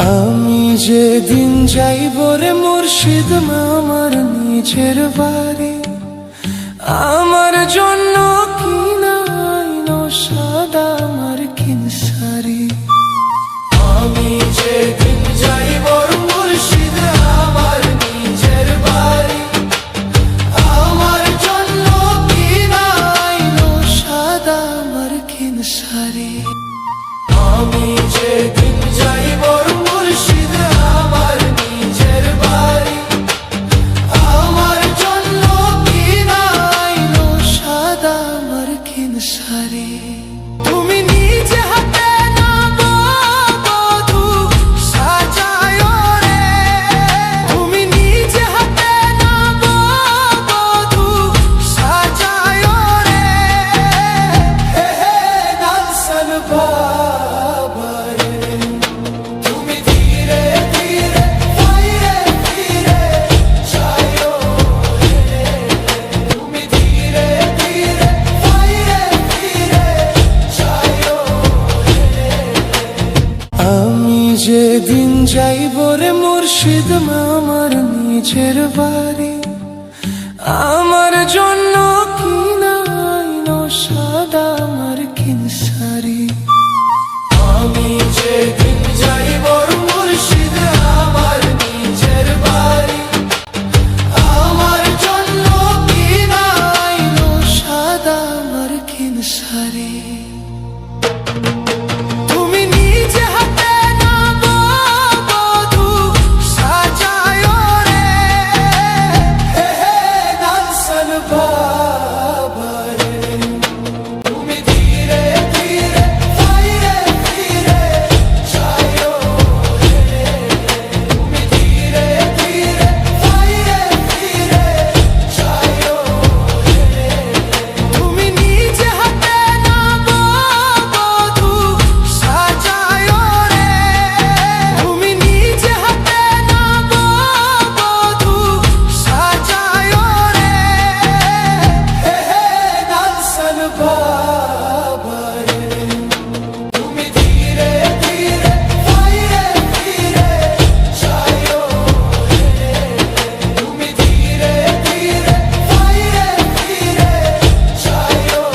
আমি যেদিন যাইব রে মুর্শিদ মামার নিজের বাড়ি, আমার জন্য কিনাইনো সাদা আমার কিনসারি। আমি যেদিন যাইব মুর্শিদ আমার নিজের বাড়ি, আমার জন্য কিনাইনো সাদা আমার কিনসারি। আমি যেদিন যাইব মুর্শিদ আমার নিজের বাড়ি, আমার জন্য কিনাইনো সাদা আমার কিনসারি। তুমি নিজে হাতে নাও বধূ সাজায় রে, তুমি নিজে হাতে নাও বধূ সাজায় রে। হে হে নালসান বাবা রে, তুমি ধীরে ধীরে ধীরে ধীরে যাও রে, তুমি ধীরে ধীরে ধীরে ধীরে যাও রে। আমি যেদিন যাইব রে মুর্শিদ মামার নিজের বাড়ি, আমার জন্য কিনাইনো সাদা আমার কিনসারি। আমি যেদিন যাইব মুর্শিদ আমার নিজের বাড়ি, আমার জন্য কিনাইনো সাদা আমার কিনসারি। তুমি নিজে হাতে নাও বধূ সাজায় রে, হে হে নালসান বাবা রে, তুমি ধীরে ধীরে ধীরে ধীরে যাও রে, তুমি ধীরে ধীরে ধীরে ধীরে যাও রে। তুমি নিজে হাতে নাও বধূ সাজায় রে, তুমি নিজে হাতে নাও বধূ সাজায় রে। হে হে নালসান বাবা রে, তুমি ধীরে ধীরে ধীরে ধীরে যাও রে, তুমি ধীরে ধীরে ধীরে ধীরে যাও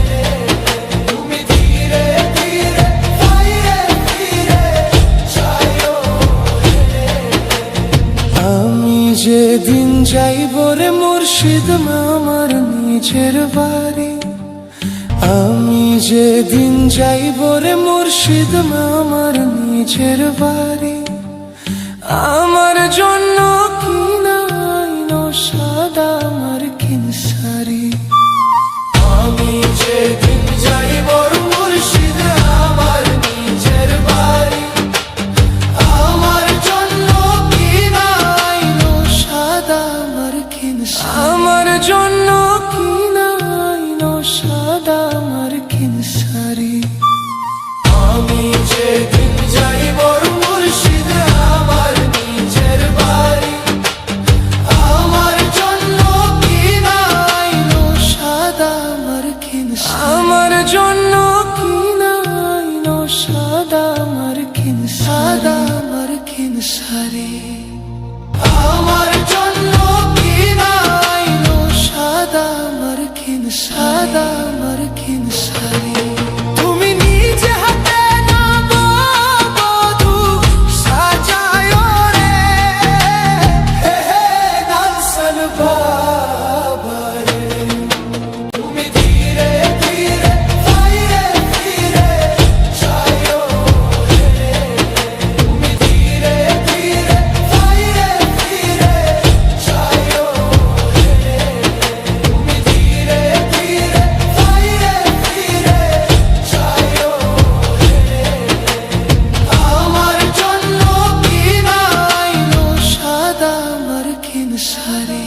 রে, তুমি ধীরে ধীরে ধীরে ধীরে যাও রে। আমি যেদিন যাইব রে মুর্শিদ মামার নিজের বাড়ি, আমি যেদিন যাইব রে মুর্শিদ মামার নিজের বাড়ি, আমার জন্য কিনাইনো সাদা আমার কিনসারি। আমি যেদিন যাইব মুর্শিদ আমার নিজের বাড়ি, আমার জন্য কিনাইনো সাদা আমার কিনসারি। আমার জন্য কিনাইনো সাদা আমার কিনসারি। আমি যেদিন যাইব মুর্শিদ আমার নিজের বাড়ি, আমার জন্য কিনাইনো সাদা আমার কিনসারি। আমার জন্য কিনাইনো সাদা আমার কিনসারি, আমার কিনসারি। আমার জন্য কিনাইনো সাদা আমার কিনসারি, আমার কিনসারি। তুমি নিজে হাতে নাও বধূ সাজায় রে, হে হে নালসান বাবা রে, তুমি ধীরে ধীরে ধীরে ধীরে যাও রে, তুমি ধীরে ধীরে ধীরে ধীরে যাও রে, তুমি ধীরে ধীরে ধীরে ধীরে যাও রে। আমার জন্য কিনাইনো সাদা আমার কিনসারি।